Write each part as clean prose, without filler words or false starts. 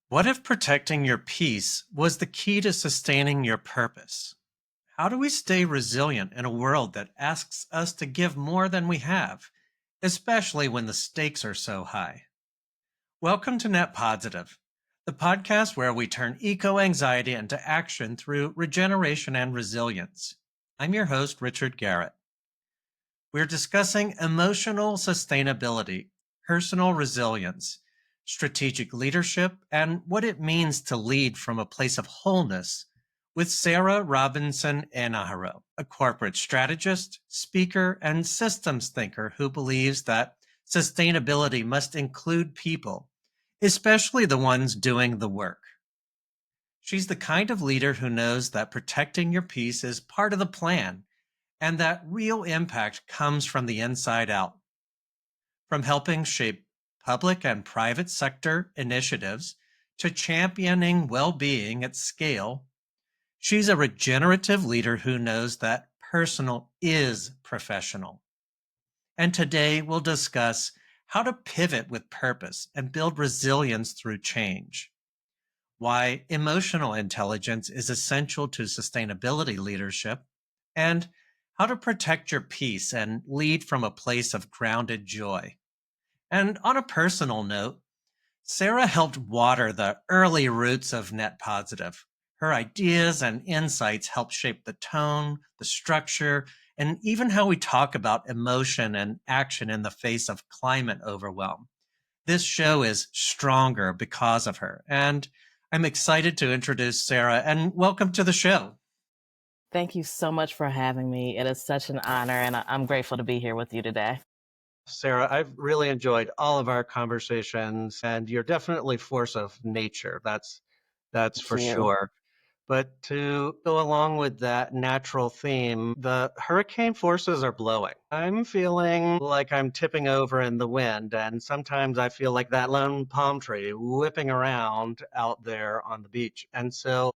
What if protecting your peace was the key to sustaining your purpose? How do we stay resilient in a world that asks us to give more than we have, especially when the stakes are so high? Welcome to Net Podsitive, the podcast where we turn eco anxiety into action through regeneration and resilience. I'm your host, Richard Garrett. We're discussing emotional sustainability, personal resilience, strategic leadership, and what it means to lead from a place of wholeness with Sarah Robinson Enaharo, a corporate strategist, speaker, and systems thinker who believes that sustainability must include people, especially the ones doing the work. She's the kind of leader who knows that protecting your peace is part of the plan and that real impact comes from the inside out. From helping shape public and private sector initiatives to championing well being at scale, she's a regenerative leader who knows that personal is professional. And today we'll discuss how to pivot with purpose and build resilience through change, why emotional intelligence is essential to sustainability leadership, and how to protect your peace and lead from a place of grounded joy. And on a personal note, Sarah helped water the early roots of Net Positive. Her ideas and insights helped shape the tone, the structure, and even how we talk about emotion and action in the face of climate overwhelm. This show is stronger because of her, and I'm excited to introduce Sarah and welcome to the show. Thank you so much for having me. It is such an honor, and I'm grateful to be here with you today. Sarah, I've really enjoyed all of our conversations, and you're definitely force of nature. That's Thank for you. sure. But to go along with that natural theme, the hurricane forces are blowing. I'm feeling like I'm tipping over in the wind, and sometimes I feel like that lone palm tree whipping around out there on the beach. And so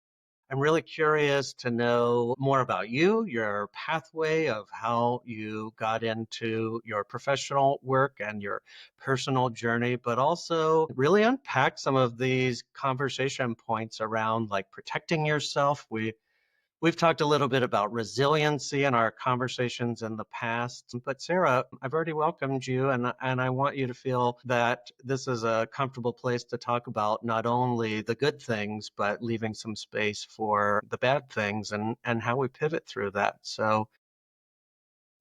I'm really curious to know more about you, your pathway of how you got into your professional work and your personal journey, but also really unpack some of these conversation points around like protecting yourself. We've talked a little bit about resiliency in our conversations in the past, but Sarah, I've already welcomed you, and I want you to feel that this is a comfortable place to talk about not only the good things, but leaving some space for the bad things and how we pivot through that. So,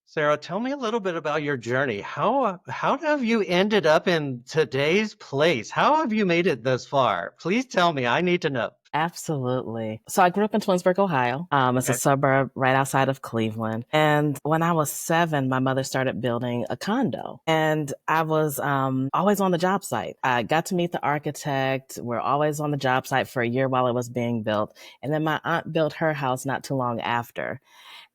Sarah, tell me a little bit about your journey. How have you ended up in today's place? How have you made it this far? Please tell me. I need to know. Absolutely. So I grew up in Twinsburg, Ohio. It's a Okay. suburb right outside of Cleveland. And when I was 7, my mother started building a condo. And I was always on the job site. I got to meet the architect. We're always on the job site for a year while it was being built. And then my aunt built her house not too long after.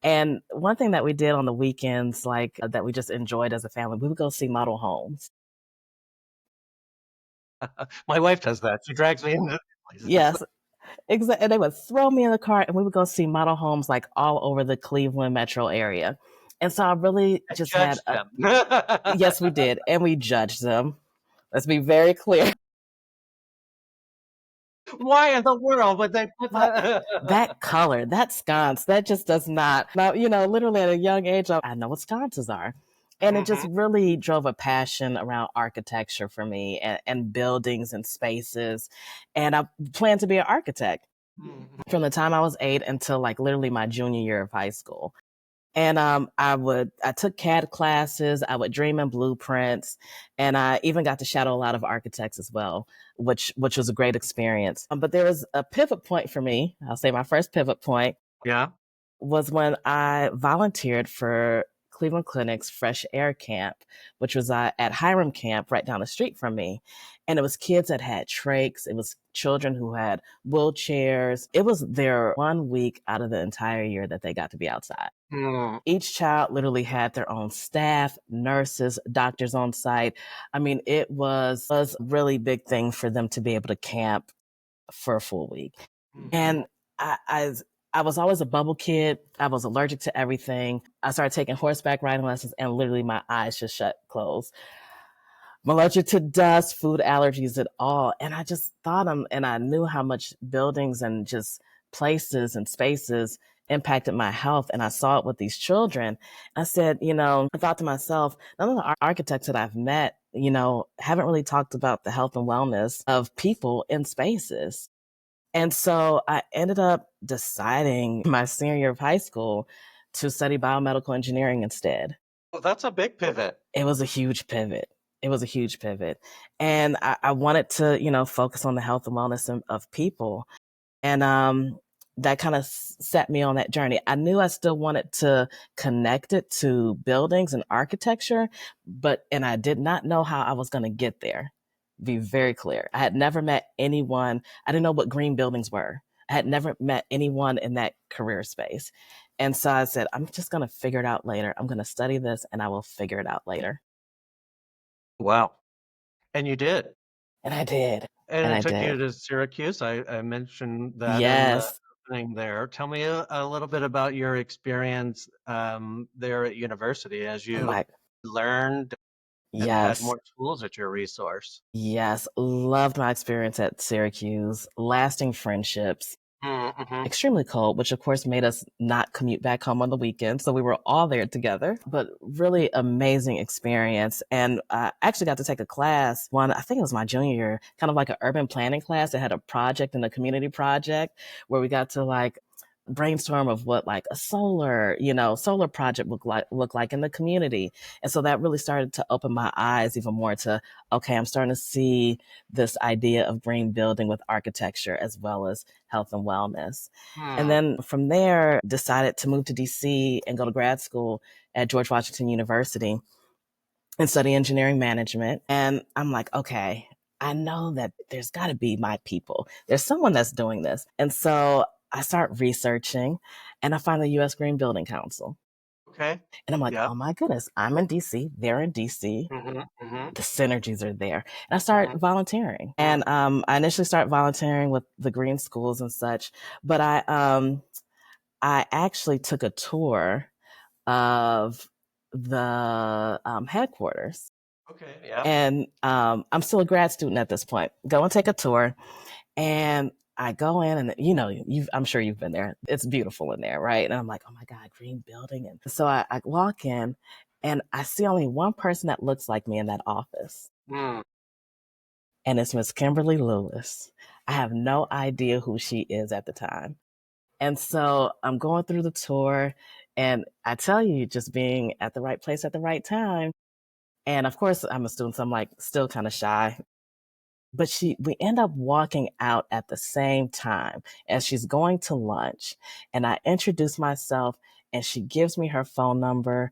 And one thing that we did on the weekends, that we just enjoyed as a family, we would go see model homes. My wife does that. She drags me into places. Yes, exactly. And they would throw me in the car and we would go see model homes like all over the Cleveland metro area. And so I really I just had judged a, them. yes, we did. And we judged them. Let's be very clear. Why in the world would they put But that? that color, that sconce, that just does not. Now, literally at a young age, I know what sconces are. And it just Mhm, really drove a passion around architecture for me and buildings and spaces. And I planned to be an architect mhm. from the time I was 8 until like literally my junior year of high school. And I took CAD classes, I would dream in blueprints, and I even got to shadow a lot of architects as well, which was a great experience. But there was a pivot point for me. I'll say my first pivot point Yeah. was when I volunteered for Cleveland Clinic's Fresh Air Camp, which was at Hiram Camp right down the street from me. And it was kids that had trachs. It was children who had wheelchairs. It was their 1 week out of the entire year that they got to be outside. Mm. Each child literally had their own staff, nurses, doctors on site. I mean, it was a really big thing for them to be able to camp for a full week. Mhm. And I, I, I was always a bubble kid. I was allergic to everything. I started taking horseback riding lessons and literally my eyes just shut closed. I'm allergic to dust, food allergies at all. And I just thought and I knew how much buildings and just places and spaces impacted my health. And I saw it with these children. I said, I thought to myself, none of the architects that I've met, haven't really talked about the health and wellness of people in spaces. And so I ended up deciding my senior year of high school to study biomedical engineering instead. Well, that's a big pivot. It was a huge pivot. It was a huge pivot. And I wanted to, focus on the health and wellness of people. And that kind of set me on that journey. I knew I still wanted to connect it to buildings and architecture, and I did not know how I was going to get there. Be very clear. I had never met anyone. I didn't know what green buildings were. I had never met anyone in that career space. And so I said, I'm just going to figure it out later. I'm going to study this and I will figure it out later. Wow. And you did. And I did. And And it I took you did. to Syracuse. I mentioned that in the Yes. opening there. Tell me a little bit about your experience there at university as Oh you my, learned and had yes. more tools at your resource. Yes, loved my experience at Syracuse, lasting friendships, Mm-hmm. extremely cold, which of course made us not commute back home on the weekends. So we were all there together, but really amazing experience. And I actually got to take a class, I think it was my junior year, kind of like an urban planning class that had a project and a community project where we got to like brainstorm of what like a solar project look like in the community. And so that really started to open my eyes even more to, okay, I'm starting to see this idea of green building with architecture as well as health and wellness. And Hmm. then from there, decided to move to DC and go to grad school at George Washington University and study engineering management. And I'm like, okay, I know that there's got to be my people. There's someone that's doing this. And so I start researching and I find the US Green Building Council. Okay. And I'm like, Yep. oh my goodness, I'm in DC, they're in DC. Mm-hmm. Mm-hmm. The synergies are there. And I start Mm-hmm. volunteering. And I initially start volunteering with the green schools and such. But I actually took a tour of the headquarters. Okay. Yep. And I'm still a grad student at this point. Go and take a tour. And I go in and, I'm sure you've been there. It's beautiful in there, right? And I'm like, oh my God, green building. And so I walk in and I see only one person that looks like me in that office. Mm. And it's Miss Kimberly Lewis. I have no idea who she is at the time. And so I'm going through the tour and I tell you, just being at the right place at the right time. And of course, I'm a student, so I'm like still kind of shy. But we end up walking out at the same time as she's going to lunch. And I introduce myself and she gives me her phone number.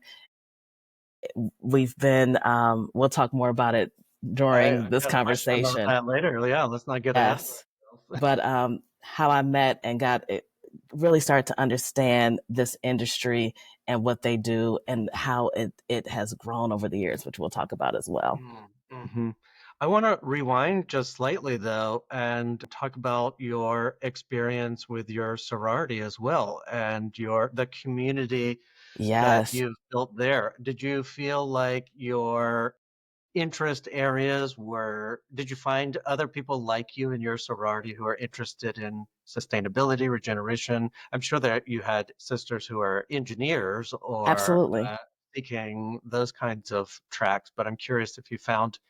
We'll talk more about it during I this got a question about conversation. that later. Yeah, let's not get ahead of Yes. ourselves. But how I met and got it, really started to understand this industry and what they do and how it has grown over the years, which we'll talk about as well. Mm-hmm. I want to rewind just slightly though and talk about your experience with your sorority as well and the community that Yes, you've built there. Did you feel like your interest areas did you find other people like you in your sorority who are interested in sustainability, regeneration? I'm sure that you had sisters who are engineers or absolutely. seeking those kinds of tracks, but I'm curious if you found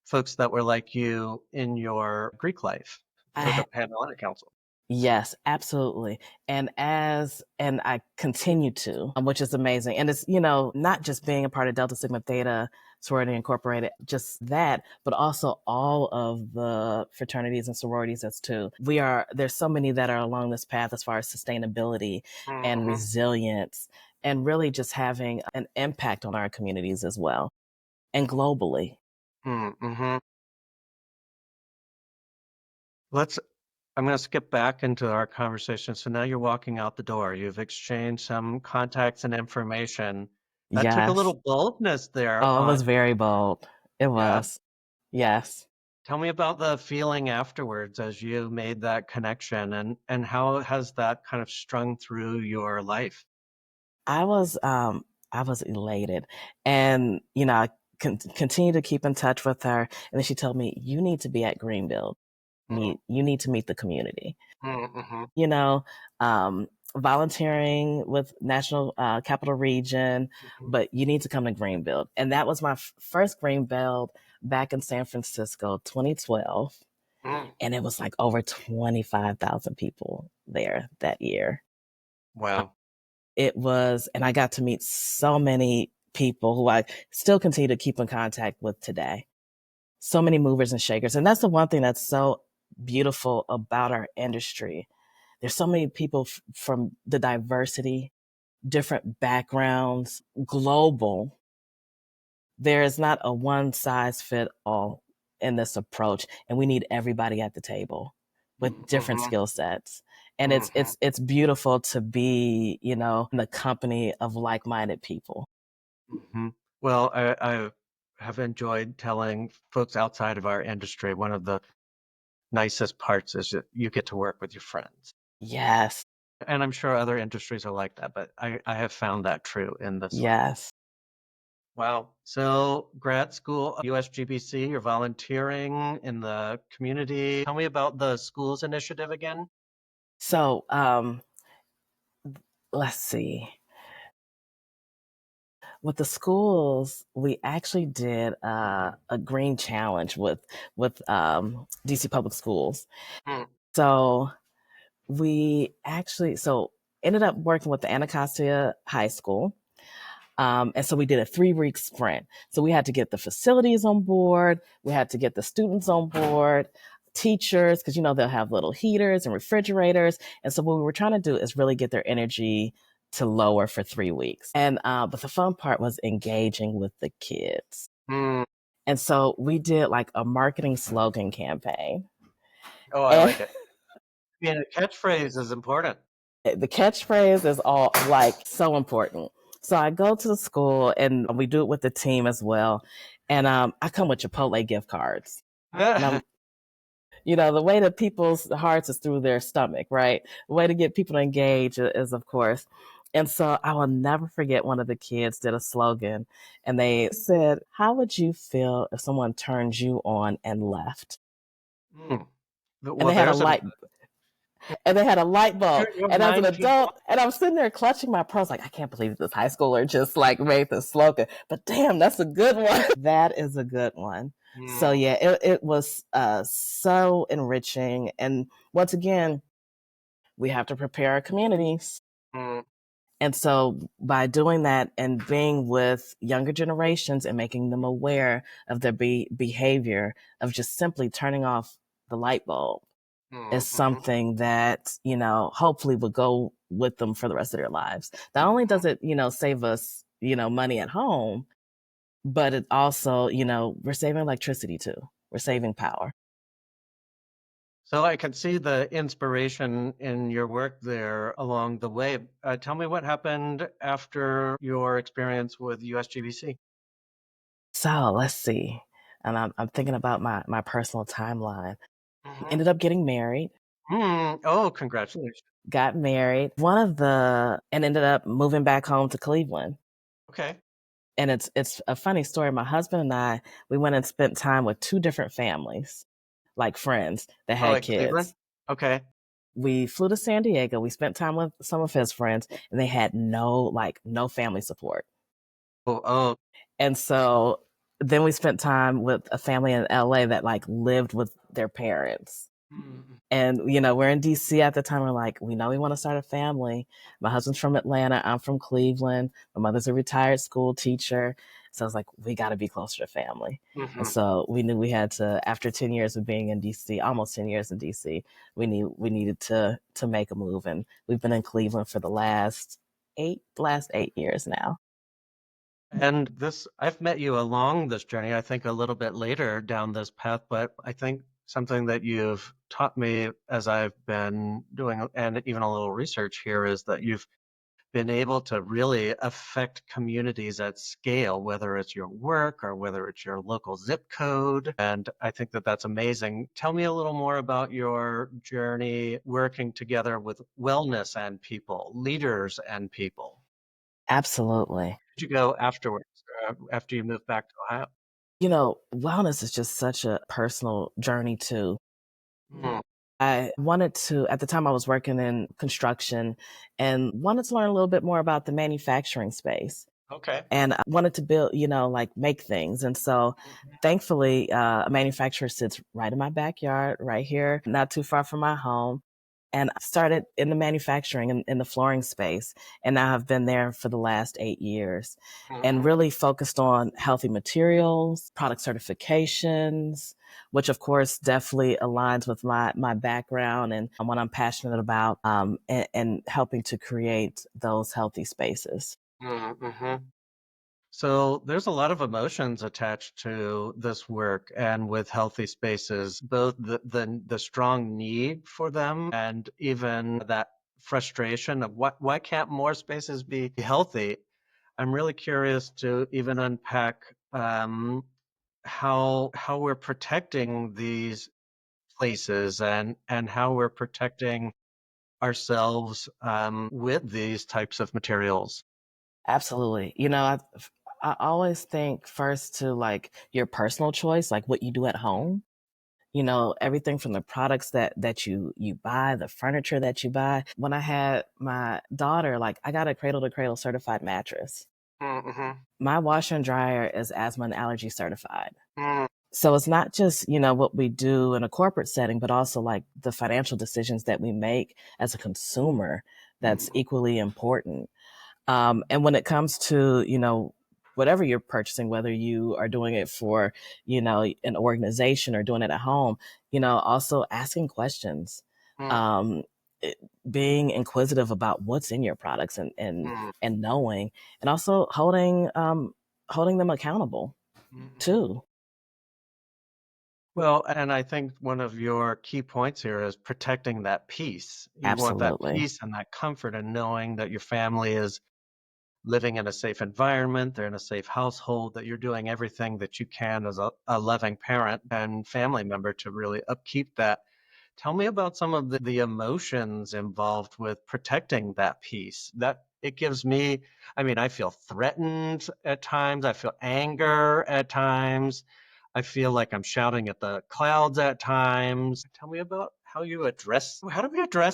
folks that were like you in your Greek life for the I Panhellenic Council. Yes, absolutely. And I continue to, which is amazing. And it's, not just being a part of Delta Sigma Theta Sorority Incorporated, just that, but also all of the fraternities and sororities as too. There's so many that are along this path as far as sustainability and Mm-hmm. resilience and really just having an impact on our communities as well and globally. Mm-hmm. Let's I'm going to skip back into our conversation. So now you're walking out the door. You've exchanged some contacts and information. That took a Yes. little boldness there Oh, it was on. very bold. It Yeah. was. Yes. Tell me about the feeling afterwards as you made that connection and how has that kind of strung through your life? I was um I was elated. And continue to keep in touch with her. And then she told me, you need to be at Greenville. You need to meet the community. Mm-hmm. You know, volunteering with National Capital Region, but you need to come to Greenville. And that was my first Greenville back in San Francisco, 2012. And it was like over 25,000 people there that year. Wow. It was, and I got to meet so many people who I still continue to keep in contact with today. So many movers and shakers. And that's the one thing that's so beautiful about our industry. There's so many people from the diversity, different backgrounds, global. There is not a one size fit all in this approach, and we need everybody at the table with different skill sets. And it's beautiful to be, in the company of like-minded people. Mm-hmm. Well, I have enjoyed telling folks outside of our industry one of the nicest parts is that you get to work with your friends. Yes. And I'm sure other industries are like that, but I have found that true in this one. Yes. Wow. So grad school, USGBC, you're volunteering in the community. Tell me about the schools initiative again. So, let's see. With the schools, we actually did a green challenge with DC Public Schools. Mm. So we ended up working with the Anacostia High School. And so we did a 3-week sprint. So we had to get the facilities on board. We had to get the students on board, teachers, because, they'll have little heaters and refrigerators. And so what we were trying to do is really get their energy to lower for 3 weeks. And, but the fun part was engaging with the kids. Mm. And so we did like a marketing slogan campaign. Oh, I And like it. Being a catchphrase is important. the catchphrase is all like so important. So I go to the school and we do it with the team as well. And I come with Chipotle gift cards. And the way that people's hearts is through their stomach, right? The way to get people to engage is, of course. And so I will never forget one of the kids did a slogan and they said, how would you feel if someone turned you on and left? Mm. And Well, they had a there's light and they had a light bulb. you're And as an 19. adult, and I'm sitting there clutching my pearls, like, I can't believe this high schooler just like made the slogan. But damn, that's a good one. That is a good one. So yeah, it was so enriching. And once again, we have to prepare our communities. Mm. And so by doing that and being with younger generations and making them aware of their behavior of just simply turning off the light bulb is something that, hopefully will go with them for the rest of their lives. Not only does it, save us, money at home, but it also, we're saving electricity too. We're saving power. So I can see the inspiration in your work there along the way. Tell me what happened after your experience with USGBC. So let's see. And I'm thinking about my personal timeline. Mm-hmm. Ended up getting married. Oh, congratulations. Got married. And ended up moving back home to Cleveland. Okay. And it's a funny story. My husband and I, we went and spent time with 2 different families, like friends that Oh, had like Cleveland? kids. Okay. We flew to San Diego. We spent time with some of his friends, and they had no family support. Oh. And so then we spent time with a family in LA that like lived with their parents. Mm. And, we're in DC at the time. We're like, we know we want to start a family. My husband's from Atlanta. I'm from Cleveland. My mother's a retired school teacher. So I was like, we got to be closer to family. And so we knew we had to, after 10 years of being in DC, almost 10 years in DC, we needed to make a move. And we've been in Cleveland for the last 8 years now. And I've met you along this journey, I think a little bit later down this path, but I think something that you've taught me as I've been doing, and even a little research here, is that you've been able to really affect communities at scale, whether it's your work or whether it's your local zip code. And I think that that's amazing. Tell me a little more about your journey working together with wellness and people, leaders and people. Absolutely. Where'd you go afterwards? after you moved back to Ohio? Wellness is just such a personal journey too. Mm, I wanted to, at the time I was working in construction and wanted to learn a little bit more about the manufacturing space. okay. And I wanted to build, like make things. And so Mhm, thankfully, a manufacturer sits right in my backyard, right here, not too far from my home. And I started in the manufacturing in the flooring space. And now I've been there for the last 8 years and mhm, really focused on healthy materials, product certifications, which of course definitely aligns with my background and what I'm passionate about, and helping to create those healthy spaces. mhm. So there's a lot of emotions attached to this work and with healthy spaces, both the strong need for them and even that frustration of why can't more spaces be healthy? I'm really curious to even unpack how we're protecting these places and how we're protecting ourselves with these types of materials. Absolutely. I always think first to like your personal choice, like what you do at home. Everything from the products that you buy, the furniture that you buy. When I had my daughter, like I got a cradle to cradle certified mattress. Mm-hmm. My washer and dryer is asthma and allergy certified. Mm, So it's not just, what we do in a corporate setting, but also like the financial decisions that we make as a consumer that's equally important. And when it comes to, whatever you're purchasing, whether you are doing it for, an organization or doing it at home, also asking questions, mm, um, it- being inquisitive about what's in your products mm, and knowing, and also holding them accountable mhm. too. Well, and I think one of your key points here is protecting that peace. You want that Absolutely. peace and that comfort and knowing that your family is living in a safe environment, they're in a safe household, that you're doing everything that you can as a loving parent and family member to really upkeep that. Tell me about some of the emotions involved with protecting that peace. That it gives me, I mean, I feel threatened at times. I feel anger at times. I feel like I'm shouting at the clouds at times. Tell me about how do we address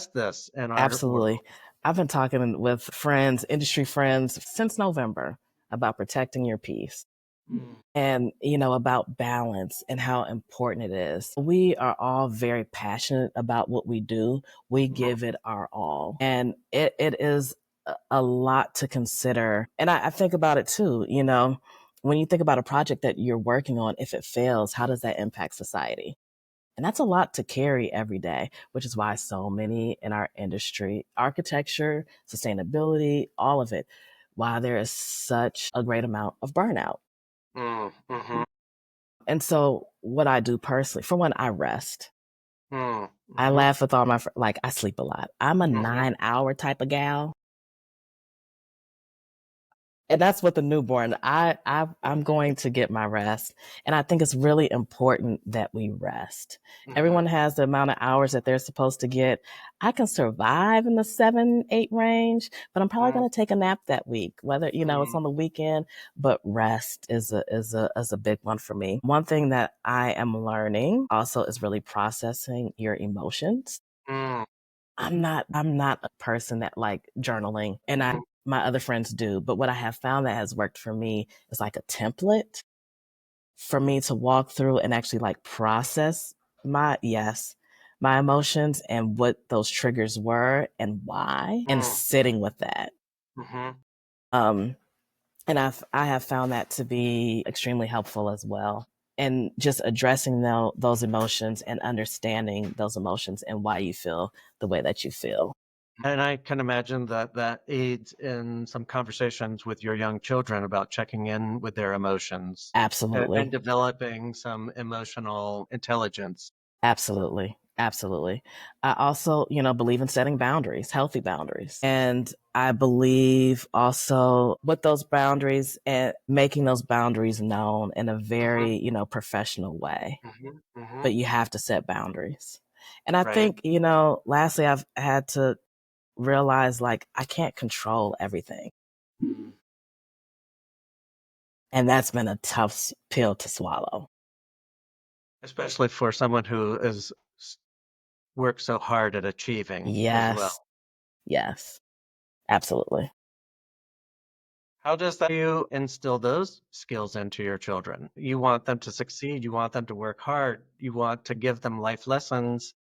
this in our Absolutely. world? I've been talking with friends, industry friends, since November about protecting your peace. Mm, And about balance and how important it is. We are all very passionate about what we do. We mm, give it our all, and it is a lot to consider. And I think about it too. When you think about a project that you're working on, if it fails, how does that impact society? And that's a lot to carry every day, which is why so many in our industry, architecture, sustainability, all of it, why there is such a great amount of burnout. mhm, And so what I do personally, for one, I rest. mm, I mhm, laugh with all my like I sleep a lot. I'm a mhm, 9-hour type of gal. And that's with the newborn. I'm going to get my rest. And I think it's really important that we rest. mhm, Everyone has the amount of hours that they're supposed to get. I can survive in the 7, 8 range, but I'm probably mm, going to take a nap that week, whether, it's mm, on the weekend, but rest is a big one for me. One thing that I am learning also is really processing your emotions. mm, I'm not a person that like journaling, and I mhm, my other friends do, but what I have found that has worked for me is like a template for me to walk through and actually like process my emotions and what those triggers were and why, and mm, sitting with that. mhm. Um and I have found that to be extremely helpful as well. And just addressing those emotions and understanding those emotions and why you feel the way that you feel. And I can imagine that that aids in some conversations with your young children about checking in with their emotions and Absolutely. developing some emotional intelligence. Absolutely. Absolutely. I also, believe in setting boundaries, healthy boundaries. And I believe also with those boundaries and making those boundaries known in a Mhm, very, professional way. mhm, mhm. But you have to set boundaries. And I Right. think, lastly, I've had to realize like I can't control everything. Mm, And that's been a tough pill to swallow. Especially for someone who is worked so hard at achieving as Yes. well. Yes. Absolutely. How does that you instill those skills into your children? You want them to succeed, you want them to work hard, you want to give them life lessons,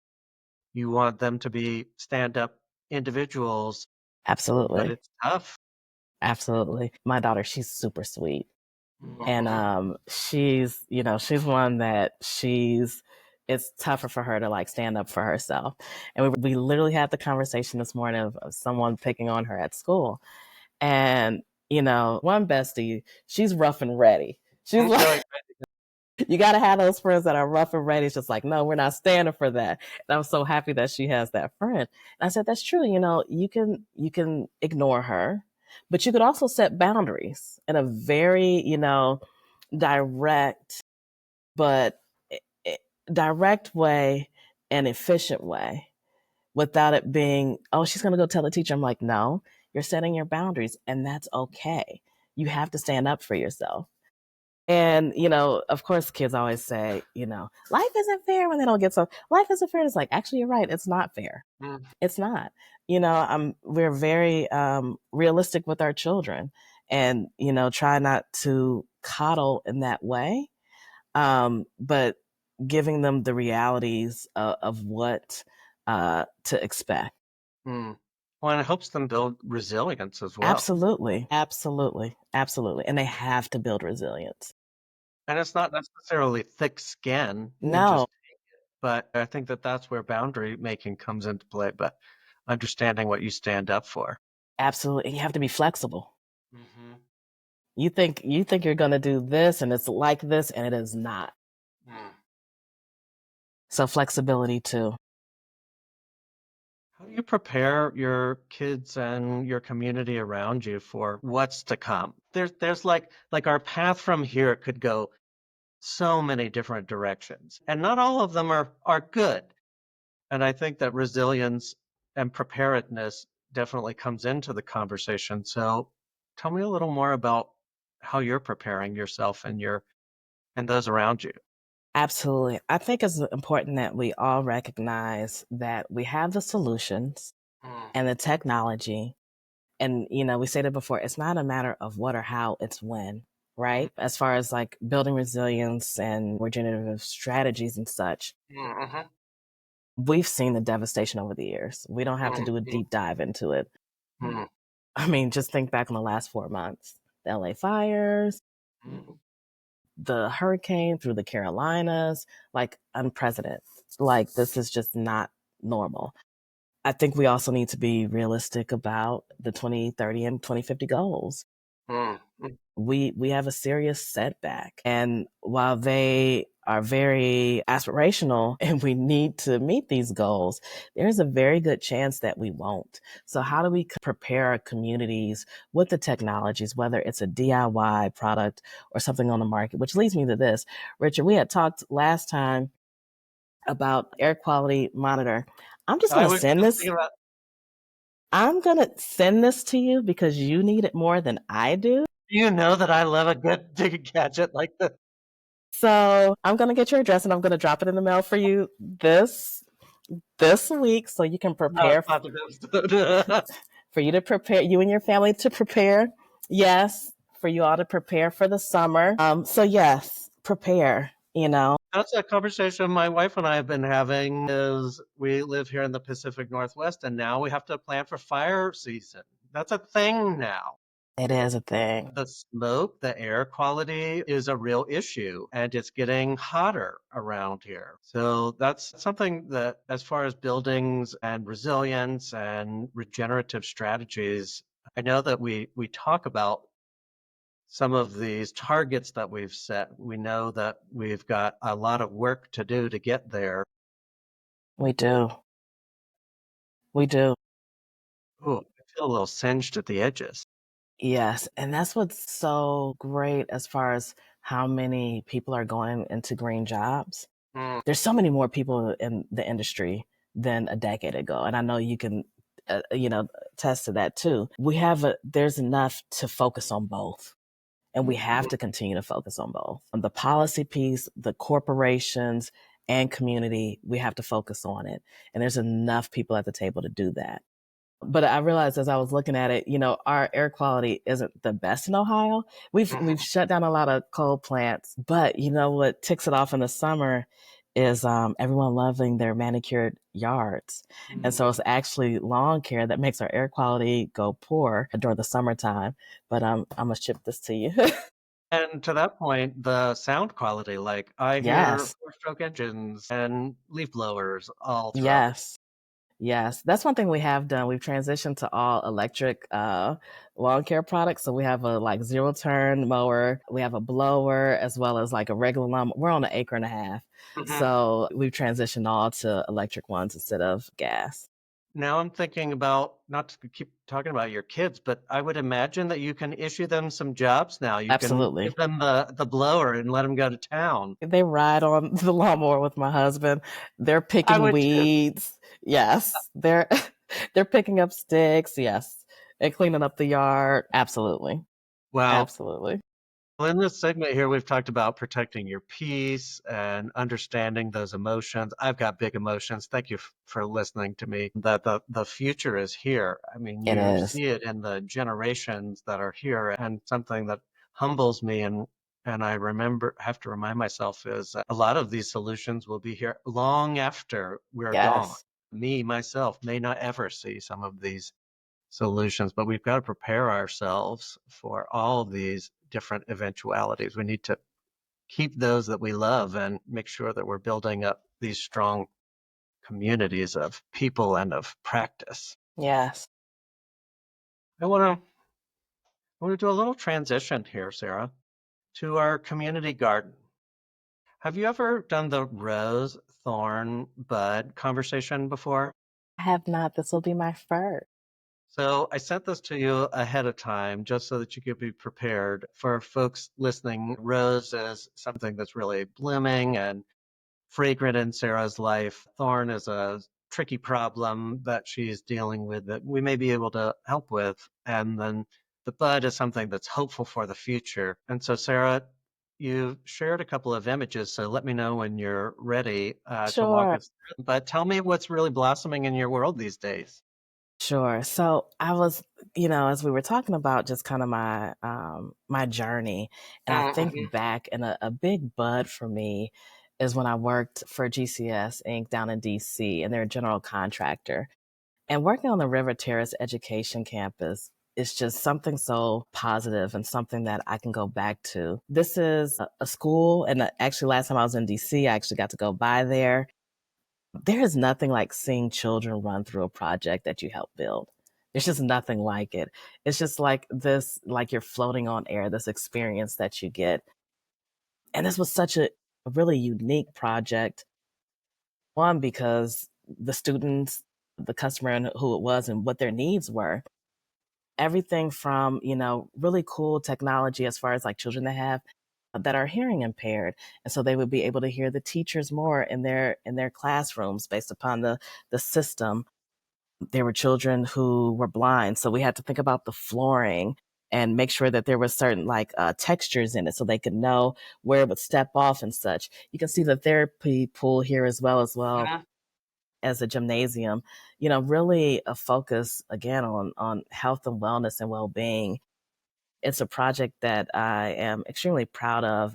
you want them to be stand-up individuals, but Absolutely. it's tough. Absolutely. My daughter, she's super sweet. And Mhm. she's one that it's tougher for her to like stand up for herself. And we literally had the conversation this morning of someone picking on her at school. And, one bestie, she's rough and ready. She's Mm, like, right. you got to have those friends that are rough and ready. It's just like, no, we're not standing for that. And I'm so happy that she has that friend. And I said, that's true. You can ignore her, but you could also set boundaries in a very, direct, but direct way and efficient way without it being, oh, she's going to go tell the teacher. I'm like, no, you're setting your boundaries and that's okay. You have to stand up for yourself. And, of course, kids always say, life isn't fair when they don't get so. Life isn't fair. It's like, actually, you're right. It's not fair. Mm, It's not. We're very realistic with our children and, try not to coddle in that way, but giving them the realities of what to expect. mm. Well, and it helps them build resilience as well. Absolutely. Absolutely. Absolutely. And they have to build resilience. And it's not necessarily thick skin, you No, just but I think that that's where boundary making comes into play, but understanding what you stand up for. absolutely. And you have to be flexible. Mhm. You think you're going to do this and it's like this and it is not. Mm. So flexibility too. How do you prepare your kids and your community around you for what's to come? There's like our path from here could go so many different directions, and not all of them are good. And I think that resilience and preparedness definitely comes into the conversation. So tell me a little more about how you're preparing yourself and your and those around you. Absolutely. I think it's important that we all recognize that we have the solutions Mm, and the technology. And, we said it before, it's not a matter of what or how, it's when, mm, right? As far as like building resilience and regenerative strategies and such, mhm, we've seen the devastation over the years. We don't have to mm, do a mm, deep dive into it. mm, I mean, just think back on the last 4 months, the LA fires, mm, the hurricane through the Carolinas, like unprecedented. Like this is just not normal. I think we also need to be realistic about the 2030 and 2050 goals. mm, mm, We have a serious setback. And while they are very aspirational and we need to meet these goals, there's a very good chance that we won't. So how do we prepare our communities with the technologies, whether it's a DIY product or something on the market, which leads me to this. Richard, we had talked last time about air quality monitor. I'm just going I to was send just this. thinking about, I'm going to send this to you because you need it more than I do. you know that I love a good gadget like this. So I'm gonna get your address and I'm gonna drop it in the mail for you this week, so you can No, it's prepare not the episode. for you to prepare you and your family to prepare. Yes, for you all to prepare for the summer. So yes, prepare. That's a conversation my wife and I have been having is we live here in the Pacific Northwest and now we have to plan for fire season. That's a thing now. It is a thing. The smoke, the air quality is a real issue and it's getting hotter around here. So that's something that, as far as buildings and resilience and regenerative strategies, I know that we talk about some of these targets that we've set. We know that we've got a lot of work to do to get there. We do. We do. Ooh, I feel a little singed at the edges. Yes, and that's what's so great as far as how many people are going into green jobs. Mm, There's so many more people in the industry than a decade ago. And I know you can, attest to that too. There's enough to focus on both. And we have Mhm. to continue to focus on both. On the policy piece, the corporations and community, we have to focus on it. And there's enough people at the table to do that. But I realized as I was looking at it, our air quality isn't the best in Ohio. We've Mhm. shut down a lot of coal plants, but what ticks it off in the summer is everyone loving their manicured yards. And so Mhm. it's actually lawn care that makes our air quality go poor during the summertime. But I'm gonna ship this to you. And to that point, the sound quality, like I hear Yes, four-stroke engines and leaf blowers all throughout the. yes. Yes, that's one thing we have done. We've transitioned to all electric lawn care products. So we have a like zero turn mower, we have a blower as well as like a regular lawn. We're on an acre and a half. Mhm. So we've transitioned all to electric ones instead of gas. Now I'm thinking about, not to keep talking about your kids, but I would imagine that you can issue them some jobs now. You can give Absolutely. them the blower and let them go to town. They ride on the lawnmower with my husband. They're I picking would too. weeds. Yes. They're they're picking up sticks. Yes. And cleaning up the yard. Absolutely. Well, Absolutely. well, in this segment here, we've talked about protecting your peace and understanding those emotions. I've got big emotions. Thank you for listening to me. That the future is here. I mean, It you is. see it in the generations that are here, and something that humbles me and I have to remind myself is that a lot of these solutions will be here long after we're gone. Yes. Me, myself, may not ever see some of these solutions, but we've got to prepare ourselves for all of these different eventualities. We need to keep those that we love and make sure that we're building up these strong communities of people and of practice. Yes. I want to do a little transition here, Sarah, to our community garden. Have you ever done the rose, thorn, bud conversation before? I have not. This will be my first. So I sent this to you ahead of time just so that you could be prepared. For folks listening, rose is something that's really blooming and fragrant in Sarah's life. Thorn is a tricky problem that she's dealing with that we may be able to help with. And then the bud is something that's hopeful for the future. And so, Sarah, you shared a couple of images, so let me know when you're ready to walk Sure. us through. But tell me what's really blossoming in your world these days. Sure. So I was, as we were talking about just kind of my journey, and I think Mhm. back and a big bud for me is when I worked for GCS Inc. down in DC, and they're a general contractor. And working on the River Terrace Education Campus is just something so positive and something that I can go back to. This is a school, and actually, last time I was in DC, I actually got to go by there. There is nothing like seeing children run through a project that you help build. There's just nothing like it. It's just like this, like you're floating on air, this experience that you get. And this was such a really unique project. One, because the students, the customer, and who it was, and what their needs were. Everything from, really cool technology as far as like children that are hearing impaired, and so they would be able to hear the teachers more in their classrooms based upon the system. There were children who were blind, so we had to think about the flooring and make sure that there was certain like textures in it so they could know where it would step off and such. You can see the therapy pool here as well as a gymnasium. Really a focus again on health and wellness and well-being. It's a project that I am extremely proud of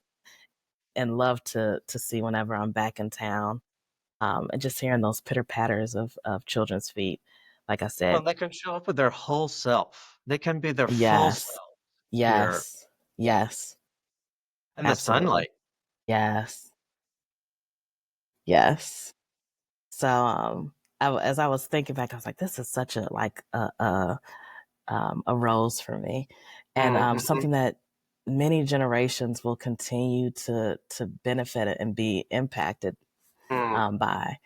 and love to see whenever I'm back in town. And just hearing those pitter patters of children's feet. Like I Well, said, they can show up with their whole self. They can be their full yes, self here yes, yes, in the absolutely. sunlight. Yes, yes. So as I was thinking back, I was like, this is such a rose for me, and Mhm. something that many generations will continue to benefit and be impacted Mm, by.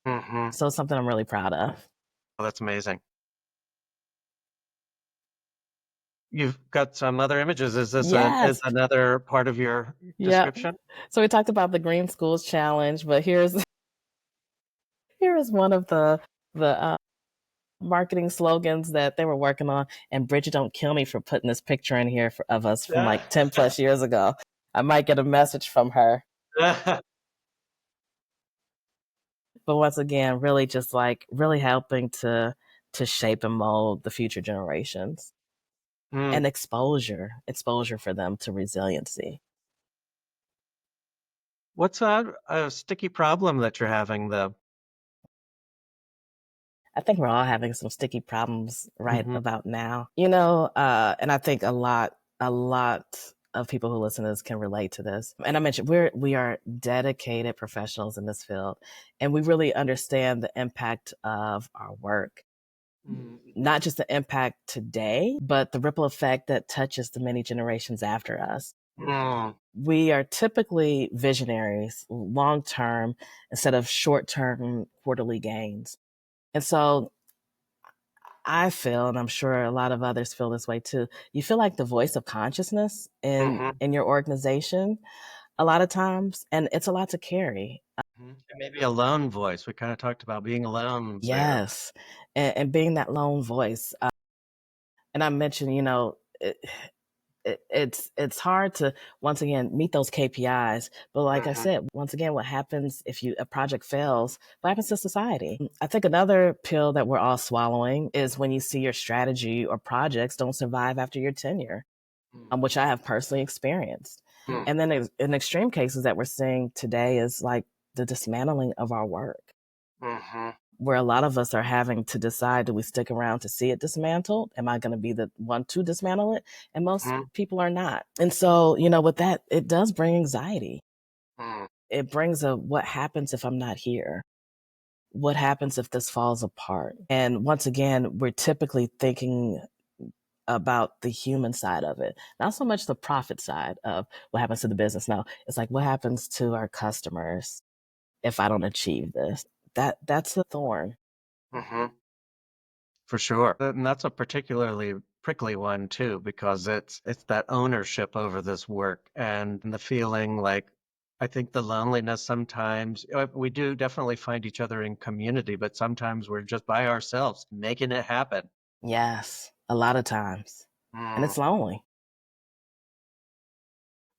mhm. So it's something I'm really proud of. Oh, that's amazing. You've got some other images. Is this is Yes. another part of your Yep. description? So we talked about the Green Schools Challenge, but here is one of the marketing slogans that they were working on. And Bridget, don't kill me for putting this picture in here of us from like 10 plus years ago. I might get a message from her. But once again, really just like really helping to shape and mold the future generations Mm. and exposure for them to resiliency. What's a sticky problem that you're having, though? I think we're all having some sticky problems right Hmm. about now, and I think a lot of people who listen to this can relate to this. And I mentioned we are dedicated professionals in this field, and we really understand the impact of our work. Mm. Not just the impact today, but the ripple effect that touches the many generations after us. Mm. We are typically visionaries, long term instead of short term quarterly gains. And so I feel, and I'm sure a lot of others feel this way too, you feel like the voice of consciousness Hmm. in your organization a lot of times, and it's a lot to carry. And maybe a lone voice. We kind of talked about being alone, Sarah. Yes, and being that lone voice. And I mentioned, it's hard to once again meet those KPIs. But like I Hmm. said, once again, what happens if a project fails? What happens to society? I think another pill that we're all swallowing is when you see your strategy or projects don't survive after your tenure, which I have personally experienced. Mm. And then in extreme cases that we're seeing today is like the dismantling of our work, Hmm. where a lot of us are having to decide, do we stick around to see it dismantled? Am I going to be the one to dismantle it? And most Hmm. people are not. And so, with that, it does bring anxiety. Mm. It brings a what happens if I'm not here? What happens if this falls apart? And once again, we're typically thinking about the human side of it, not so much the profit side of what happens to the business. No, it's like what happens to our customers if I don't achieve this? That's the thorn. Hmm. For sure. And that's a particularly prickly one too, because it's that ownership over this work and the feeling like I think the loneliness sometimes we do definitely find each other in community, but sometimes we're just by ourselves making it happen. Yes, a lot of times. And Mm. it's lonely.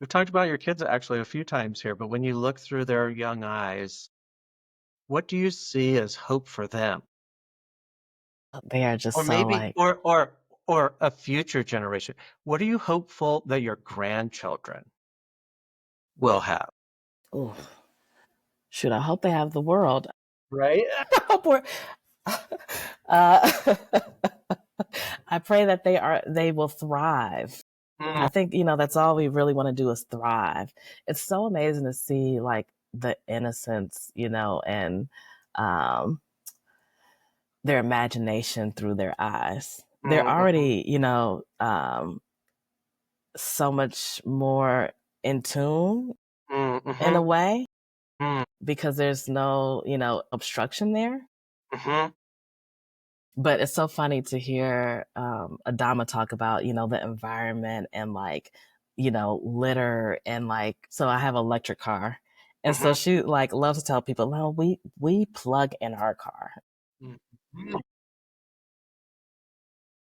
We've talked about your kids actually a few times here, but when you look through their young eyes, what do you see as hope for them? They are just Or so maybe like, or a future generation. What are you hopeful that your grandchildren will have? ooh, shoot, I hope they have the world. Right? I hope we're, uh, I pray that they will thrive. Mm. I think, that's all we really want to do is thrive. It's so amazing to see like the innocence, and um, their imagination through their eyes. They're Mhm. already, so much more in tune Mm. in a Mhm. way Mm. because there's no, obstruction there. Mhm. But it's so funny to hear Adama talk about, the environment and like, litter and like, so I have an electric car. And so Mhm. she like loves to tell people, no, we plug in our car. Mm. Mhm.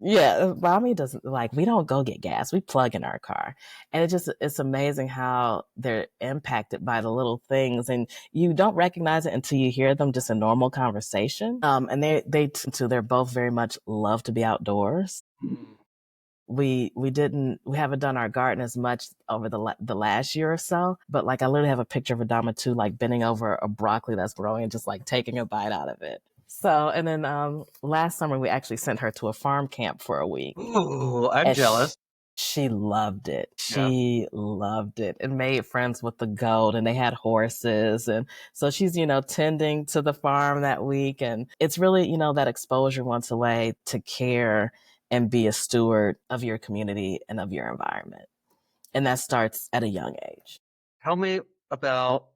Yeah, mommy doesn't like we don't go get gas. We plug in our car. And it's amazing how they're impacted by the little things and you don't recognize it until you hear them just in normal conversation. And they're both very much love to be outdoors. Mm. We haven't done our garden as much over the last year or so, but like I literally have a picture of Adama too, like bending over a broccoli that's growing and just like taking a bite out of it. So, and then last summer we actually sent her to a farm camp for a week, Ooh, I'm and jealous. she loved it. Yeah. She loved it and made friends with the goat, and they had horses, and so she's tending to the farm that week, and it's really that exposure once a way to care and be a steward of your community and of your environment, and that starts at a young age. Tell me about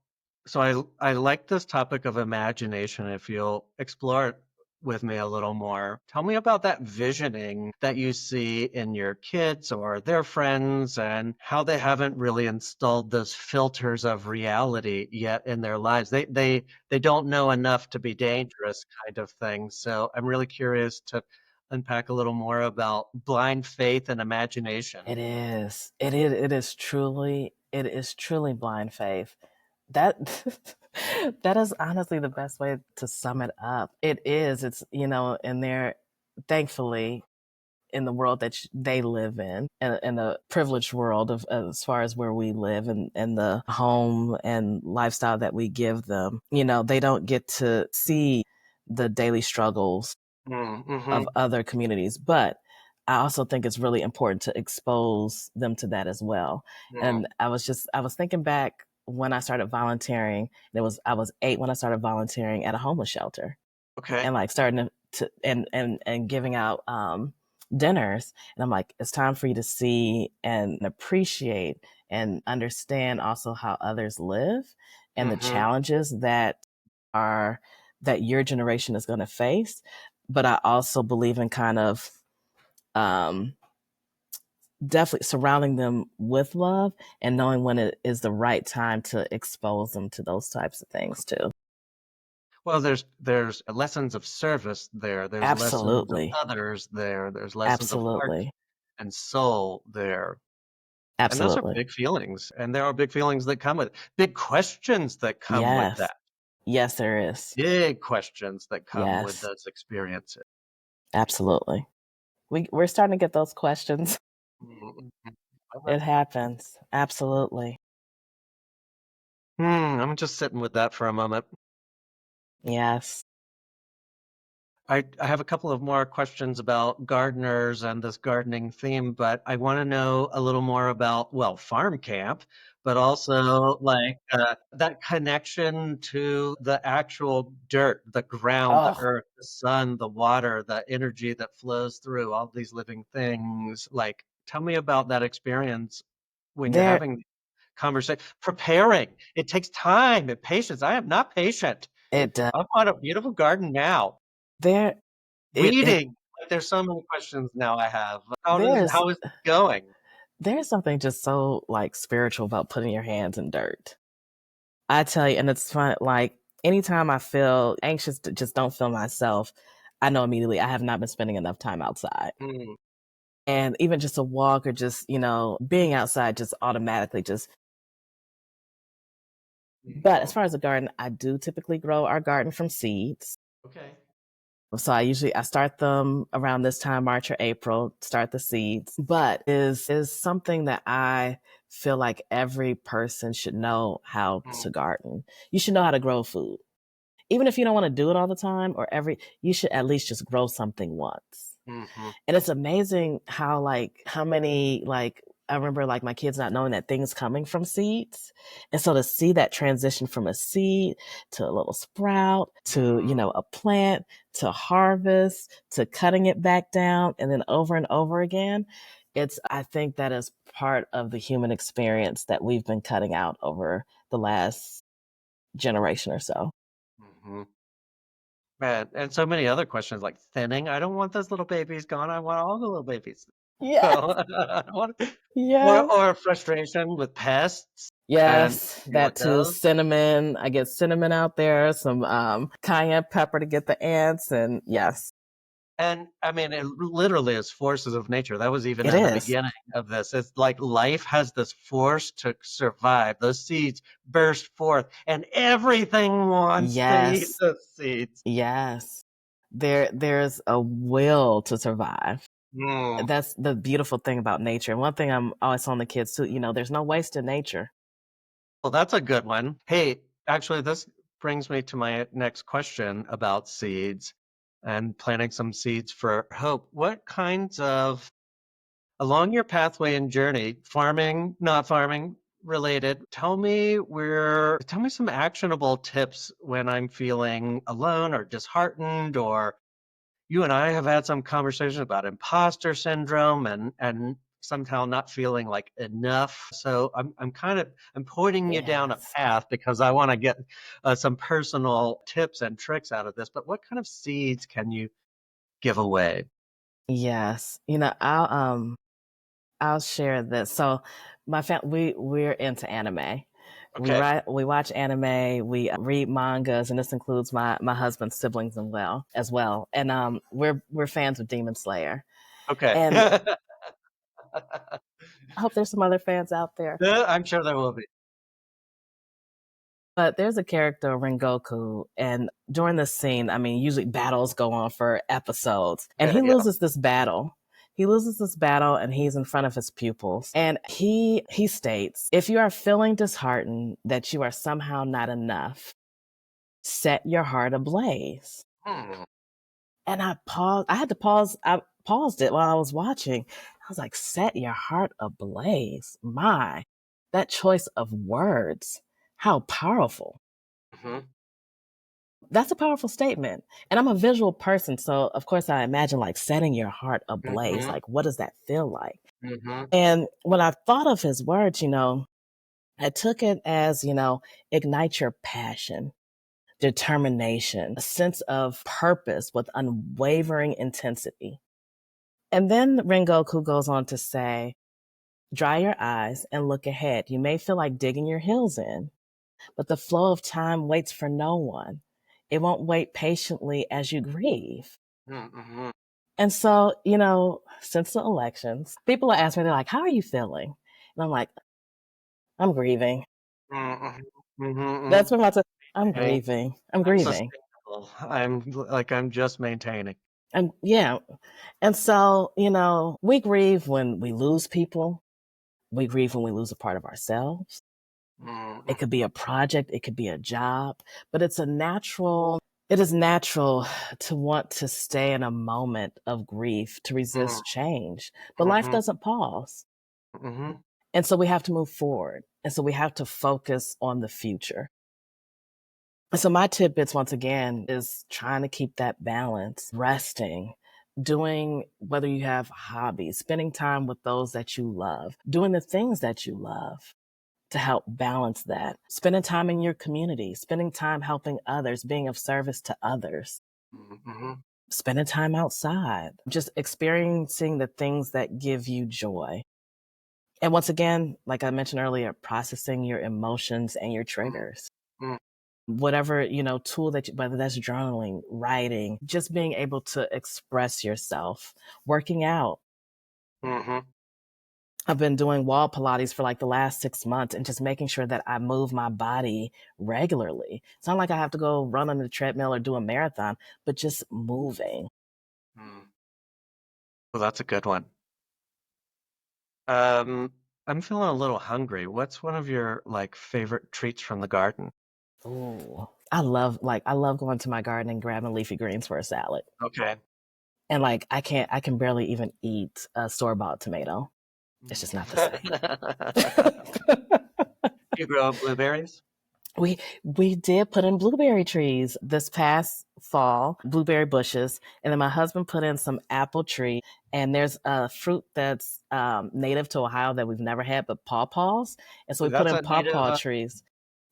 so I like this topic of imagination if you'll explore it with me a little more. Tell me about that visioning that you see in your kids or their friends and how they haven't really installed those filters of reality yet in their lives. They don't know enough to be dangerous kind of thing. So I'm really curious to unpack a little more about blind faith and imagination. It is. It is truly blind faith. That that is honestly the best way to sum it up. It is. It's, and they're thankfully in the world that they live in the privileged world of as far as where we live and the home and lifestyle that we give them. They don't get to see the daily struggles Mm-hmm. of other communities, but I also think it's really important to expose them to that as well. Mm. And I was thinking back when I started volunteering. I was 8 when I started volunteering at a homeless shelter Okay. and like starting to and giving out dinners. And I'm like, it's time for you to see and appreciate and understand also how others live and the Mm-hmm. challenges are that your generation is going to face. But I also believe in kind of um, definitely surrounding them with love and knowing when it is the right time to expose them to those types of things too. Well, there's lessons of service there. There's lessons of Absolutely. others there. There's lessons of heart Absolutely. and soul there. And those are Absolutely. big feelings. And there are big feelings that come with big questions that come with Yes. that. Yes, there is. Big questions that come with Yes. those experiences. Absolutely. We're starting to get those questions. Mhm. It happens. Absolutely. I'm just sitting with that for a moment. Yes. I have a couple of more questions about gardeners and this gardening theme, but I want to know a little more about, well, farm camp, but also like that connection to the actual dirt, the ground, the Oh, earth, the sun, the water, the energy that flows through all these living things. Like, tell me about that experience when you're there having conversation, preparing. It takes time and patience. I am not patient. it does. I want a beautiful garden now. There it Weeding, like, there's so many questions now I have. there's How is it going? there's something just so like spiritual about putting your hands in dirt. I tell you, and it's fun. Like anytime I feel anxious, to just don't feel myself, I know immediately I have not been spending enough time outside. Mm, And even just a walk or just, being outside just automatically just. But as mhm. far as the garden, I do typically grow our garden from seeds. Okay. So I start them around this time, March or April, start the seeds. But is something that I feel like every person should know how Mm, to garden. You should know how to grow food. Even if you don't want to do it all the time you should at least just grow something once. mhm, And it's amazing how many I remember like my kids not knowing that things coming from seeds. And so to see that transition from a seed to a little sprout to, mm. a plant to harvest to cutting it back down and then over and over again, I think that is part of the human experience that we've been cutting out over the last generation or so. Mhm. And so many other questions like thinning. I don't want those little babies gone. I want all the little babies. Yeah. So, I don't want Yeah. or frustration with pests and Yes, dealing with that too. those. Cinnamon. I get cinnamon out there, some cayenne pepper to get the ants, and yes, And I mean, it literally is forces of nature. That was even it in the is. beginning of this. It's like life has this force to survive. Those seeds burst forth, and everything wants to eat Yes, the seeds. yes. There's a will to survive. Mm. That's the beautiful thing about nature. And one thing I'm always telling the kids too, there's no waste in nature. Well, that's a good one. Hey, actually, this brings me to my next question about seeds and planting some seeds for hope. What kinds of along your pathway and journey, farming, not farming related, tell me some actionable tips when I'm feeling alone or disheartened, or you and I have had some conversation about imposter syndrome and somehow not feeling like enough. So I'm pointing you down a Yes. path because I want to get some personal tips and tricks out of this. But what kind of seeds can you give away? Yes. I'll share this. So we're into anime. Okay. We watch anime, we read mangas, and this includes my husband's siblings as well. And we're fans of Demon Slayer. Okay. And I hope there's some other fans out there. I'm sure there will be. But there's a character, Rengoku, and during this scene, I mean, usually battles go on for episodes, and Yeah, he yeah. loses this battle. He loses this battle and he's in front of his pupils. And he states, if you are feeling disheartened that you are somehow not enough, set your heart ablaze. Hmm. And I paused. I paused it while I was watching. I was like, set your heart ablaze. My, that choice of words, how powerful. Hmm. That's a powerful statement. And I'm a visual person. So, of course, I imagine like setting your heart ablaze. Hmm. Like, what does that feel like? Hmm. And when I thought of his words, I took it as, ignite your passion, determination, a sense of purpose with unwavering intensity. And then Rengoku goes on to say, dry your eyes and look ahead. You may feel like digging your heels in, but the flow of time waits for no one. It won't wait patiently as you grieve. Hmm. And so, since the elections, people are asking me, they're like, how are you feeling? And I'm like, I'm grieving. Hmm. Hmm. That's what I'm I'm Maintaining. grieving. I'm I'm grieving. sustainable. I'm just maintaining. And yeah. And so, we grieve when we lose people. We grieve when we lose a part of ourselves. Hmm. It could be a project, it could be a job, but it is natural to want to stay in a moment of grief, to resist change. But life Hmm. doesn't pause. Hmm. And so we have to move forward. And so we have to focus on the future. And so my tidbits, once again, is trying to keep that balance, resting, doing whether you have hobbies, spending time with those that you love, doing the things that you love to help balance that, spending time in your community, spending time helping others, being of service to others, Hmm. spending time outside, just experiencing the things that give you joy. And once again, like I mentioned earlier, processing your emotions and your triggers. Hmm. Whatever, tool whether that's journaling, writing, just being able to express yourself, working out. Hmm. I've been doing wall Pilates for like the last 6 months and just making sure that I move my body regularly. It's not like I have to go run on the treadmill or do a marathon, but just moving. Hmm. Well, that's a good one. Um, I'm feeling a little hungry. What's one of your like favorite treats from the garden? Ooh. I love going to my garden and grabbing leafy greens for a salad. Okay. And like I can barely even eat a store-bought tomato. It's just not the same. You grow blueberries? We did put in blueberry trees this past fall, blueberry bushes, and then my husband put in some apple tree. And there's a fruit that's native to Ohio that we've never had, but pawpaws. And so we put That's in a native pawpaw trees.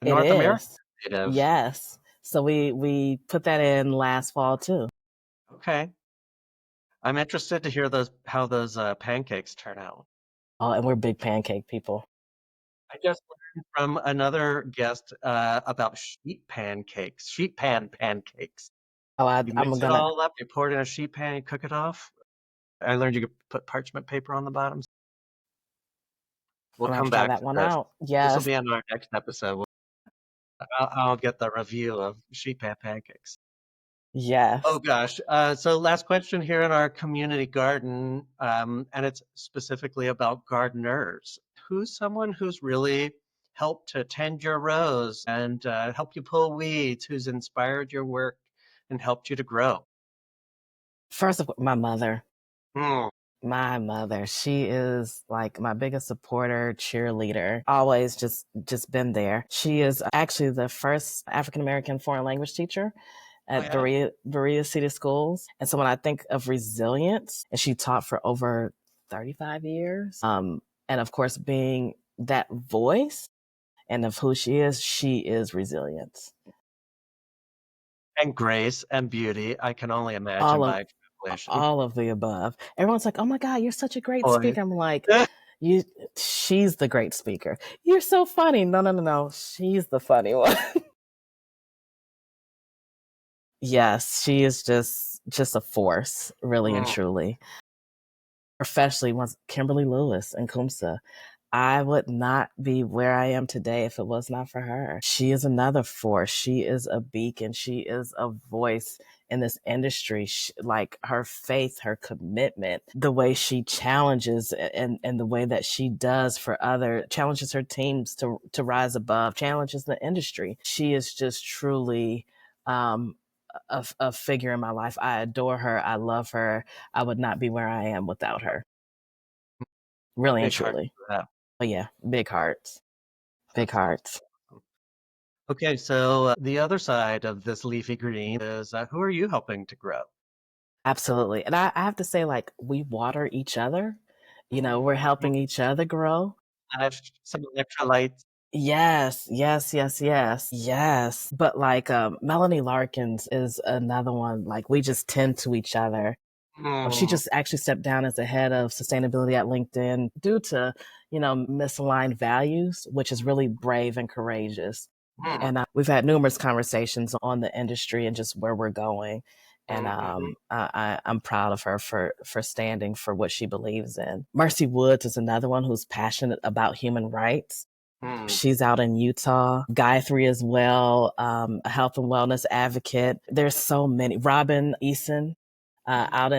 It North American is, native. yes. So we put that in last fall too. Okay. I'm interested to hear those how those pancakes turn out. Oh, and we're big pancake people. I just learned from another guest about sheet pan pancakes. Oh, You I'm mix it gonna. all up, you pour it in a sheet pan, you cook it off. I learned you could put parchment paper on the bottom. We'll I'm gonna come try back that to one this. out. This will Yes, be in our next episode. I'll get the review of sheet pan pancakes. Oh yes. gosh. So last question here in our community garden, and it's specifically about gardeners. Who's someone who's really helped to tend your rows and help you pull weeds, who's inspired your work and helped you to grow? First of all, my mother. Hmm. My mother, she is like my biggest supporter, cheerleader, always just been there. She is actually the first African American foreign language teacher Oh at yeah. Berea City Schools. And so when I think of resilience, and she taught for over 35 years. And of course, being that voice and of who she is resilient. And grace and beauty, I can only imagine All of by extrapolation. all of the above. Everyone's like, "Oh my God, you're such a great Boy. speaker." I'm like, "You, she's the great speaker. You're so funny." No, no, no, no. She's the funny one. Yes, she is just a force, really and Mm, truly. Especially once Kimberly Lewis and Kumsa. I would not be where I am today if it was not for her. She is another force. She is a beacon. She is a voice in this industry. Like her faith, her commitment, the way she challenges and the way that she does for other challenges her teams to rise above, challenges the industry. She is just truly a figure in my life. I adore her. I love her. I would not be where I am without her. Really and big heart truly. for that. But yeah, big hearts. Big That's awesome. hearts. Okay, so the other side of this leafy green is who are you helping to grow? Absolutely. And I have to say, like, we water each other. We're Mhm. helping each other grow. Some electrolytes. Yes, yes, yes, yes, yes. But like Melanie Larkins is another one. Like we just tend to each other. She Mm, just actually stepped down as the head of sustainability at LinkedIn due to, misaligned values, which is really brave and courageous. mm, And we've had numerous conversations on the industry and just where we're going. And mhm, I'm proud of her for standing for what she believes in. Mercy Woods is another one who's passionate about human rights. mm, She's out in Utah. Gayatri as well, a health and wellness advocate. There's so many. Robin Eason, mhm, out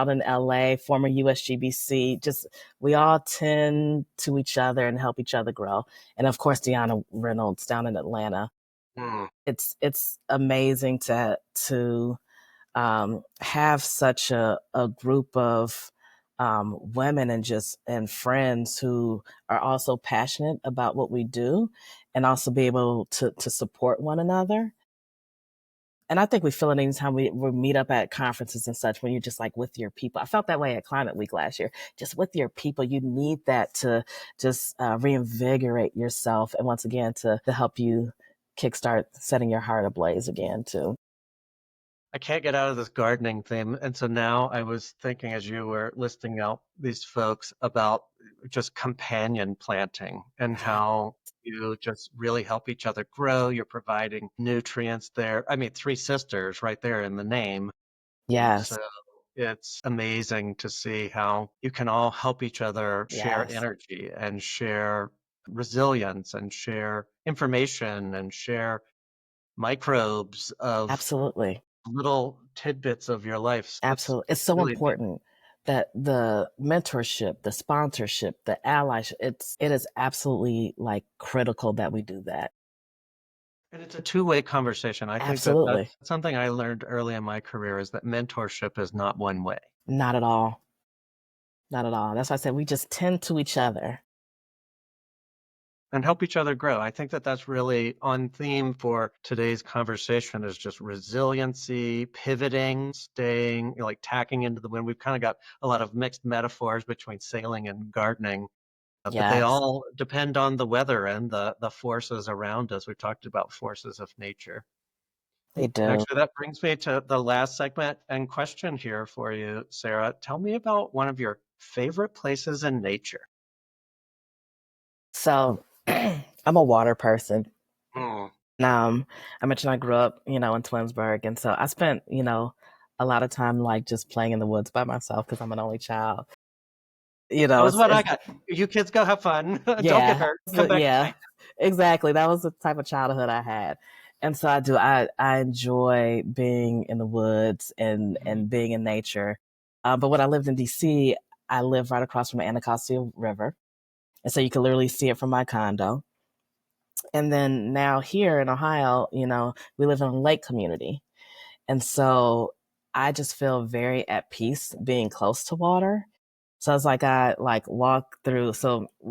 in LA, former USGBC. Just we all tend to each other and help each other grow. And of course, Deanna Reynolds down in Atlanta. mm. It's amazing to have such a group of women and friends who are also passionate about what we do and also be able to support one another. And I think we feel it anytime we meet up at conferences and such when you're just like with your people. I felt that way at Climate Week last year. Just with your people, you need that to just reinvigorate yourself and once again to help you kickstart setting your heart ablaze again too. I can't get out of this gardening theme. And so now I was thinking as you were listing out these folks about just companion planting and how you just really help each other grow. You're providing nutrients there. I mean, three sisters right there in the name. Yes, So it's amazing to see how you can all help each other share yes, energy and share resilience and share information and share microbes of absolutely. little tidbits of your life. It's Absolutely. It's so really neat. important that the mentorship, the sponsorship, the allyship, it is absolutely like critical that we do that. And it's a two-way conversation. I think that Absolutely. that's something I learned early in my career is that mentorship is not one way. Not at all. Not at all. That's why I said we just tend to each other. And help each other grow. I think that that's really on theme for today's conversation is just resiliency, pivoting, staying, like tacking into the wind. We've kind of got a lot of mixed metaphors between sailing and gardening, but they Yes, all depend on the weather and the forces around us. We've talked about forces of nature. they And do. actually, that brings me to the last segment and question here for you, Sarah. Tell me about one of your favorite places in nature. So I'm a water person. Mm. I mentioned I grew up, in Twinsburg. And so I spent, a lot of time like just playing in the woods by myself because I'm an only child. That was what I It's got. You kids go have fun. Don't get Yeah, hurt. Come back yeah, safe. exactly. That was the type of childhood I had. And so I enjoy being in the woods Mhm. and being in nature. But when I lived in DC, I lived right across from the Anacostia River. And so you can literally see it from my condo. And then now here in Ohio, we live in a lake community. And so I just feel very at peace being close to water. So it's like I like walk through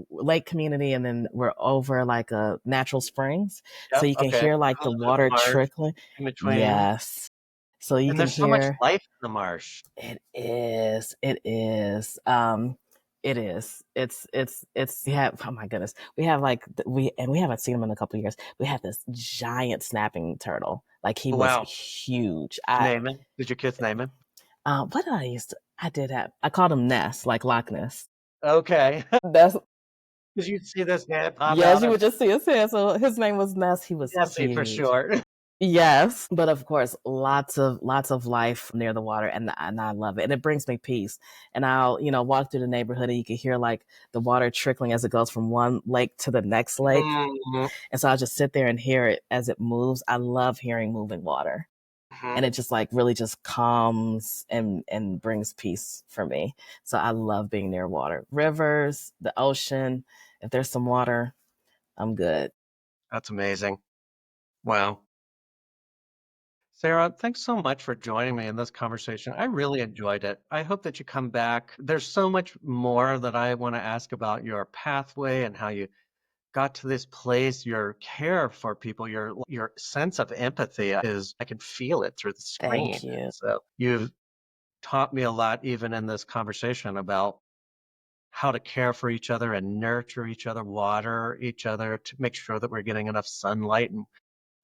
lake community and then we're over like a natural springs. So Yep. you can Okay. hear A like the little bit of the water marsh trickling. in between. Yes. So you And can there's so much hear life in the marsh. it is. It is. It is. We have, oh my goodness. We have like, we haven't seen him in a couple of years. We have this giant snapping turtle. Like he was Wow. huge. Name it. Did your kids name him? What did I did have, I called him Ness, like Loch Ness. Okay. That's, Because you'd see this head pop yes, out you of would just see his head. So his name was Ness. He was Nessie for huge. short. Yes, but of course, lots of life near the water, and I love it, and it brings me peace. And I'll walk through the neighborhood, and you can hear like the water trickling as it goes from one lake to the next lake, Mhm, and so I just sit there and hear it as it moves. I love hearing moving water, mhm. and it just like really just calms and brings peace for me. So I love being near water, rivers, the ocean. If there's some water, I'm good. That's amazing. Wow. Sarah, thanks so much for joining me in this conversation. I really enjoyed it. I hope that you come back. There's so much more that I want to ask about your pathway and how you got to this place, your care for people, your sense of empathy is, I can feel it through the Thank screen. you. So you've taught me a lot even in this conversation about how to care for each other and nurture each other, water each other to make sure that we're getting enough sunlight and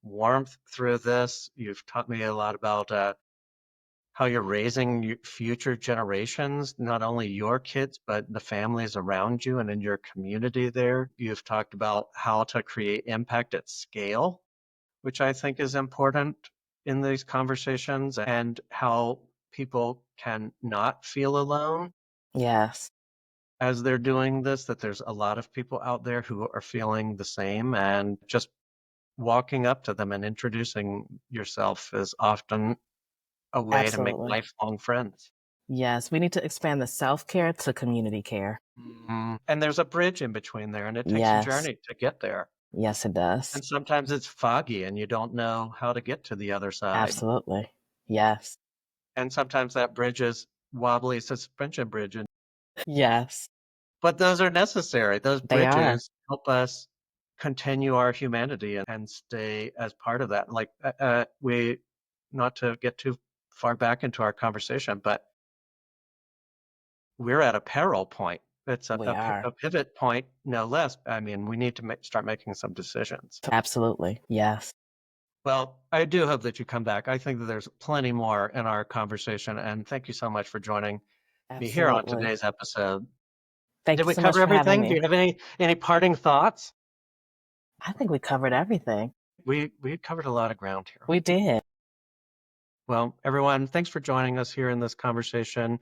warmth through this. You've taught me a lot about how you're raising future generations, not only your kids, but the families around you and in your community there. You've talked about how to create impact at scale, which I think is important in these conversations, and how people can not feel alone Yes, as they're doing this, that there's a lot of people out there who are feeling the same, and just walking up to them and introducing yourself is often a way to make absolutely. lifelong friends. Yes, we need to expand the self-care to community care. And there's a bridge in between there, and it takes a Yes. journey to get there. Yes, it does. And sometimes it's foggy and you don't know how to get to the other side. Absolutely. Yes. And sometimes that bridge is wobbly suspension bridge. Yes, But those are necessary. Those they are. bridges help us continue our humanity and stay as part of that. Like not to get too far back into our conversation, but we're at a peril point. It's We are. a pivot point, no less. I mean, we need to start making some decisions. Absolutely. Yes. Well, I do hope that you come back. I think that there's plenty more in our conversation, and thank you so much for joining me here on Absolutely. today's episode. Thank Did you we so much cover for having everything? Do me. you have any parting thoughts? I think we covered everything. We covered a lot of ground here. We did. Well, everyone, thanks for joining us here in this conversation.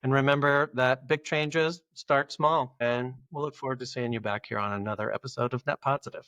And remember that big changes start small. And we'll look forward to seeing you back here on another episode of Net Positive.